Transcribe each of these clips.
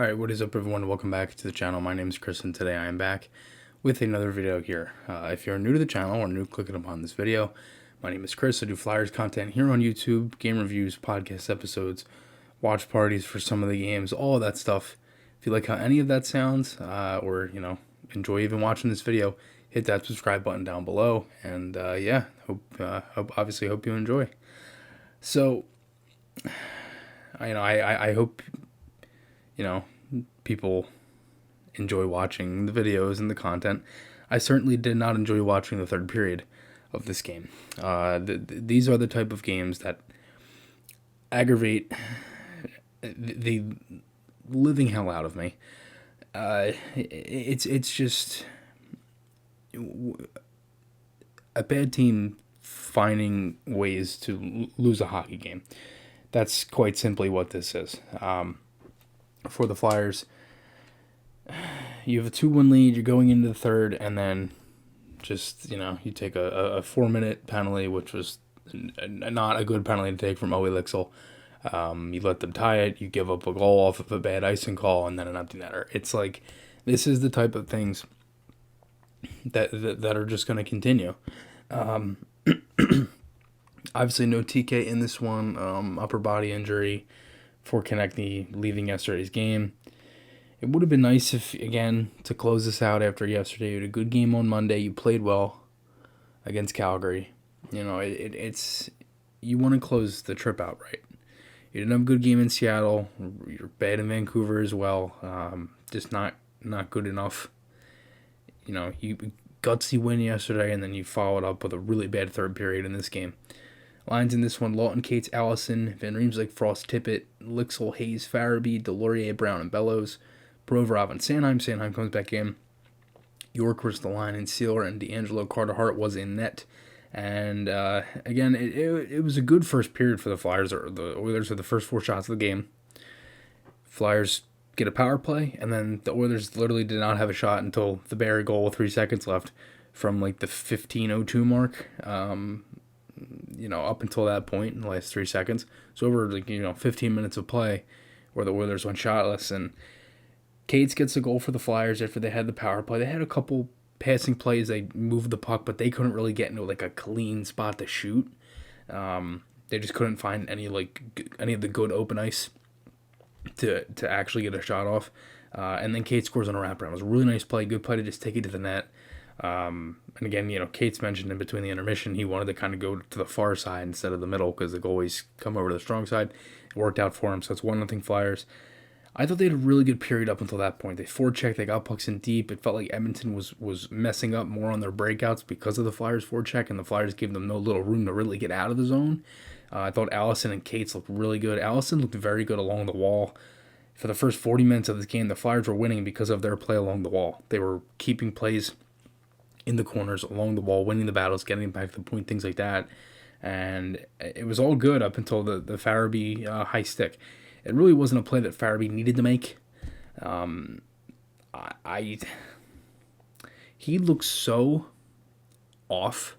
Alright, what is up everyone? Welcome back to the channel. My name is Chris and today I am back with another video here. If you're new to the channel or new clicking upon this video, my name is Chris. I do Flyers content here on YouTube, game reviews, podcast episodes, watch parties for some of the games, all of that stuff. If you like how any of that sounds, or enjoy even watching this video, hit that subscribe button down below. And yeah, obviously hope you enjoy. So, I hope people enjoy watching the videos and the content. I certainly did not enjoy watching the third period of this game. These are the type of games that aggravate the living hell out of me. It's just a bad team finding ways to lose a hockey game. That's quite simply what this is. For the Flyers, you have a 2-1 lead, you're going into the third, and then just, you take a 4-minute penalty, which was not a good penalty to take from OILERS. You let them tie it, you give up a goal off of a bad icing call, and then an empty netter. It's like, this is the type of things that are just going to continue. Obviously no TK in this one, upper body injury for Konechny leaving yesterday's game. It would have been nice if, again, to close this out after yesterday, you had a good game on Monday, you played well against Calgary. It's you want to close the trip out right. You didn't have a good game in Seattle, you're bad in Vancouver as well, just not good enough. You gutsy win yesterday, and then you followed up with a really bad third period in this game. Lines in this one: Lawton, Cates, Allison, Van Riemsdyk, Frost, Tippett, Lixel, Hayes, Farabee, Delorier, Brown, and Bellows. Provorov and Sanheim. Sanheim comes back in. York was the line, and Sealer and D'Angelo. Carter Hart was in net. And again, it was a good first period for the Flyers. Or the Oilers had the first 4 shots of the game. Flyers get a power play, and then the Oilers literally did not have a shot until the Barry goal with 3 seconds left from like the 15:02 mark. Up until that point in the last 3 seconds. So over 15 minutes of play where the Oilers went shotless, and Cates gets a goal for the Flyers after they had the power play. They had a couple passing plays, they moved the puck, but they couldn't really get into like a clean spot to shoot. They just couldn't find any of the good open ice to actually get a shot off. And then Cates scores on a wraparound. It was a really nice play, good play to just take it to the net. And again, Cates mentioned in between the intermission, he wanted to kind of go to the far side instead of the middle because the goalies come over to the strong side. It worked out for him, so it's 1-0 Flyers. I thought they had a really good period up until that point. They forechecked, they got pucks in deep. It felt like Edmonton was messing up more on their breakouts because of the Flyers' forecheck, and the Flyers gave them no little room to really get out of the zone. I thought Allison and Cates looked really good. Allison looked very good along the wall. For the first 40 minutes of this game, the Flyers were winning because of their play along the wall. They were keeping plays in the corners, along the wall, winning the battles, getting back to the point, things like that. And it was all good up until the Farabee high stick. It really wasn't a play that Farabee needed to make. He looks so off,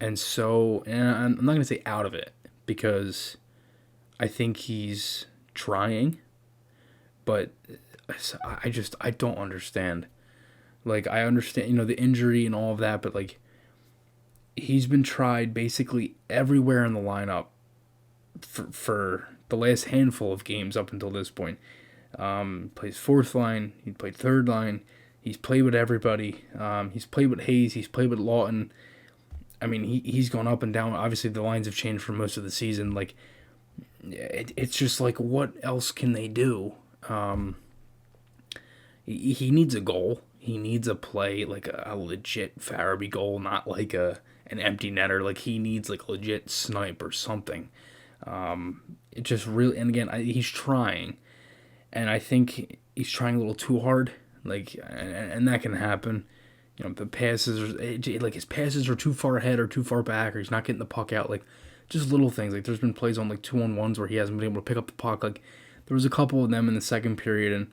and I'm not going to say out of it, because I think he's trying, but I don't understand. I understand, the injury and all of that, but, he's been tried basically everywhere in the lineup for the last handful of games up until this point. Plays 4th line, he played 3rd line, he's played with everybody, he's played with Hayes, he's played with Lawton. I mean, he's gone up and down. Obviously, the lines have changed for most of the season. It's just what else can they do? He needs a goal. He needs a play, a legit Farabee goal, not an empty netter. He needs a legit snipe or something. It just really, and again, he's trying, and I think he's trying a little too hard. And that can happen. The passes, his passes are too far ahead or too far back, or he's not getting the puck out. Just little things. There's been plays on 2-on-1s where he hasn't been able to pick up the puck. There was a couple of them in the second period,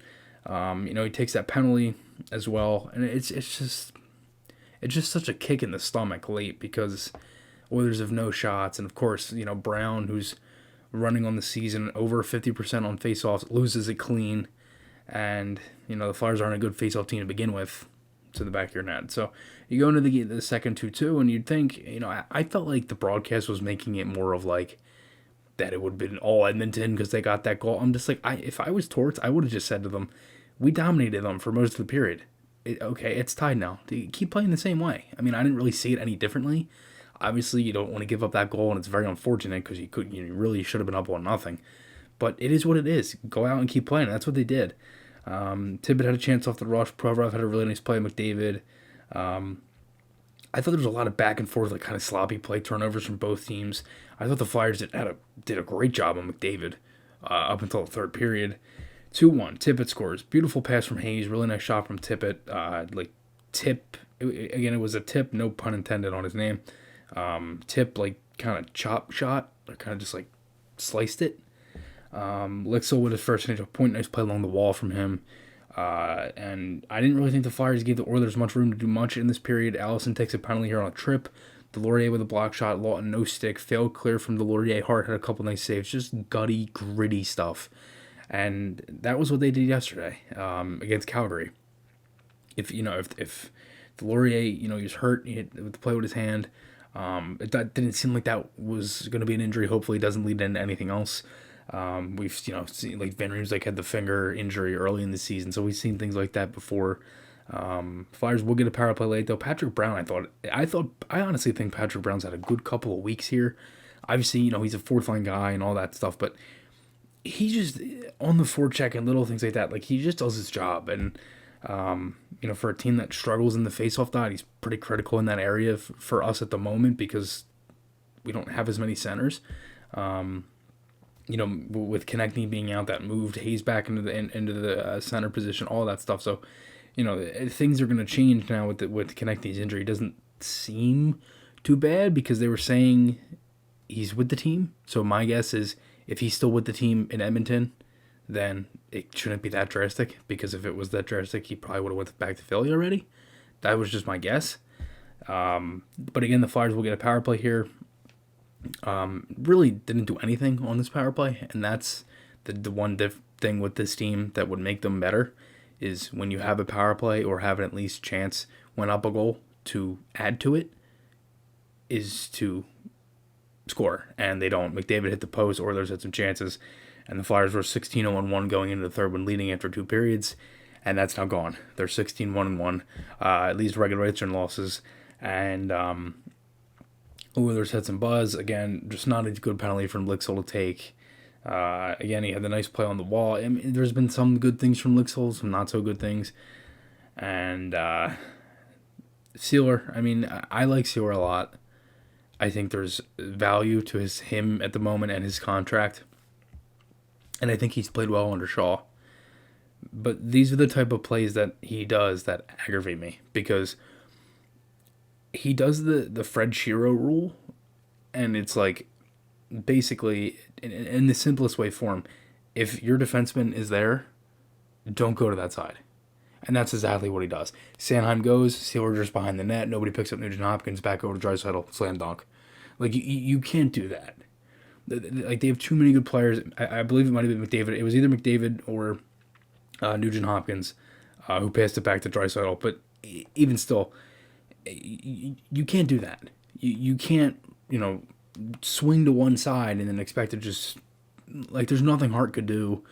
and he takes that penalty as well, and it's just such a kick in the stomach late because Oilers have no shots, and of course, Brown, who's running on the season over 50% on faceoffs, loses it clean. And, the Flyers aren't a good face-off team to begin with to the back of your net. So you go into the second 2-2, and you'd think, I felt like the broadcast was making it more of like that it would have been all Edmonton because they got that goal. I'm just like, if I was Torts, I would have just said to them, we dominated them for most of the period. It's tied now. Keep playing the same way. I mean, I didn't really see it any differently. Obviously, you don't want to give up that goal, and it's very unfortunate because you really should have been up 1-0. But it is what it is. Go out and keep playing. That's what they did. Tippett had a chance off the rush. Provorov had a really nice play. McDavid. I thought there was a lot of back and forth, like kind of sloppy play turnovers from both teams. I thought the Flyers did a great job on McDavid up until the third period. 2-1. Tippett scores. Beautiful pass from Hayes. Really nice shot from Tippett. Again, it was a tip, no pun intended on his name. Tip, kind of chop shot, or kind of just, sliced it. Lixel with his first initial point, nice play along the wall from him. And I didn't really think the Flyers gave the Oilers much room to do much in this period. Allison takes a penalty here on a trip. Delorier with a block shot, Lawton no stick, failed clear from Delorier. Hart had a couple nice saves, just gutty, gritty stuff. And that was what they did yesterday against Calgary. If Delorier, he was hurt, he hit the play with his hand. It didn't seem like that was going to be an injury. Hopefully it doesn't lead into anything else. We've seen Van Riemsdyk had the finger injury early in the season, so we've seen things like that before. Flyers will get a power play late though. Patrick Brown, I honestly think Patrick Brown's had a good couple of weeks here. Obviously, he's a fourth line guy and all that stuff, but he just on the forecheck and little things like that, he just does his job. And for a team that struggles in the faceoff dot, he's pretty critical in that area for us at the moment because we don't have as many centers. With Konechny being out, that moved Hayes back into the center position, all that stuff. So, things are going to change now with Konechny's injury. It doesn't seem too bad because they were saying he's with the team. So my guess is if he's still with the team in Edmonton, then it shouldn't be that drastic, because if it was that drastic, he probably would have went back to Philly already. That was just my guess. But again, the Flyers will get a power play here. Really didn't do anything on this power play, and that's the one thing with this team that would make them better is when you have a power play or have an at least chance when up a goal to add to it is to score, and they don't. McDavid hit the post, Oilers had some chances, and the Flyers were 16-0-1 going into the third when leading after 2 periods, and that's now gone. They're 16-1-1, at least regulation losses, and Oilers had some buzz. Again, just not a good penalty from Lixel to take. Again, he had the nice play on the wall. I mean, there's been some good things from Lixel, some not so good things. And Sealer, I like Sealer a lot. I think there's value to him at the moment and his contract. And I think he's played well under Shaw. But these are the type of plays that he does that aggravate me, because he does the Fred Shiro rule, and it's basically, in the simplest way for him, if your defenseman is there, don't go to that side. And that's exactly what he does. Sanheim goes, Sealer just behind the net, nobody picks up Nugent Hopkins, back over to Draisaitl, slam dunk. You can't do that. They have too many good players. I believe it might have been McDavid. It was either McDavid or Nugent Hopkins who passed it back to Draisaitl. But even still, you can't do that. You can't, swing to one side and then expect to just, there's nothing Hart could do.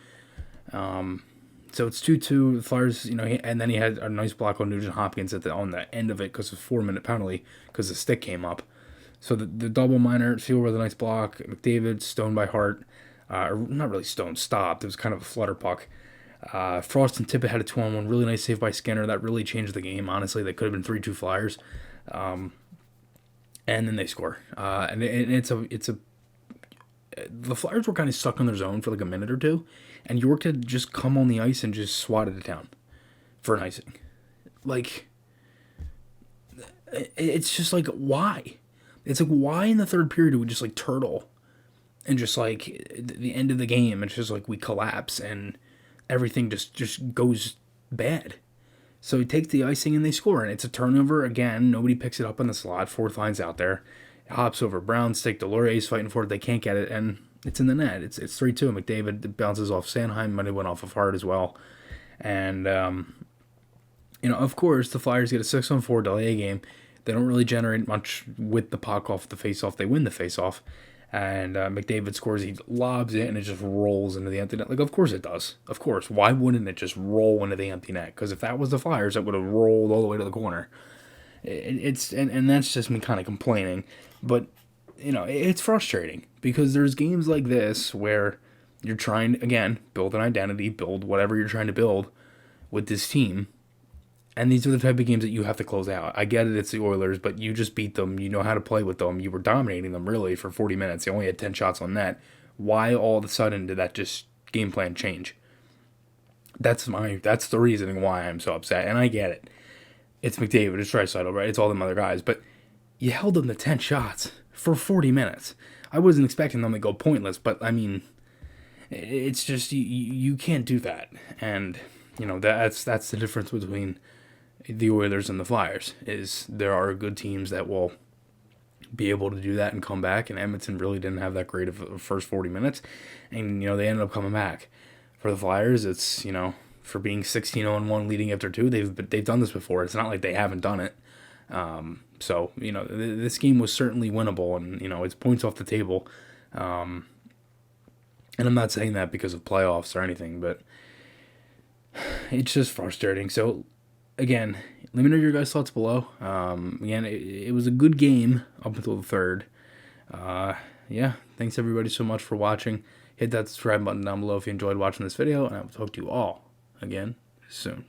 So it's 2-2. The Flyers, and then he had a nice block on Nugent Hopkins on the end of it because of a 4-minute penalty because the stick came up. So the double minor, Sealer with a nice block, McDavid stoned by Hart, or not really stoned, stopped. It was kind of a flutter puck. Frost and Tippett had a 2-on-1, really nice save by Skinner. That really changed the game, honestly. That could have been 3-2 Flyers. And then they score. And the Flyers were kind of stuck on their zone for a minute or two, and York had just come on the ice and just swatted it down for an icing. It's just why? It's why in the third period do we just turtle and just the end of the game, it's just we collapse and everything just goes bad. So he takes the icing and they score, and it's a turnover again. Nobody picks it up in the slot. Fourth line's out there. It hops over Brown's stick. Delorier's fighting for it. They can't get it, and it's in the net. It's 3-2. McDavid bounces off Sanheim. Money went off of Hart as well. And, of course, the Flyers get a 6-on-4 delay game. They don't really generate much with the puck off the faceoff. They win the faceoff. And McDavid scores. He lobs it, and it just rolls into the empty net. Like, of course it does. Of course. Why wouldn't it just roll into the empty net? Because if that was the Flyers, it would have rolled all the way to the corner. And that's just me kind of complaining. But, it's frustrating. Because there's games like this where you're trying, again, build an identity, build whatever you're trying to build with this team. And these are the type of games that you have to close out. I get it, it's the Oilers, but you just beat them. You know how to play with them. You were dominating them, really, for 40 minutes. They only had 10 shots on net. Why all of a sudden did that just game plan change? That's the reasoning why I'm so upset. And I get it. It's McDavid, it's Draisaitl, right? It's all them other guys. But you held them to 10 shots for 40 minutes. I wasn't expecting them to go pointless, but, I mean, it's just, you can't do that. And, that's the difference between the Oilers and the Flyers, is there are good teams that will be able to do that and come back, and Edmonton really didn't have that great of a first 40 minutes, and, they ended up coming back. For the Flyers, it's, for being 16-0-1 leading after 2, they've done this before. It's not like they haven't done it. So, this game was certainly winnable, and, it's points off the table. And I'm not saying that because of playoffs or anything, but it's just frustrating. So, again, let me know your guys' thoughts below. Again, it was a good game up until the third. Thanks everybody so much for watching. Hit that subscribe button down below if you enjoyed watching this video, and I will talk to you all again soon.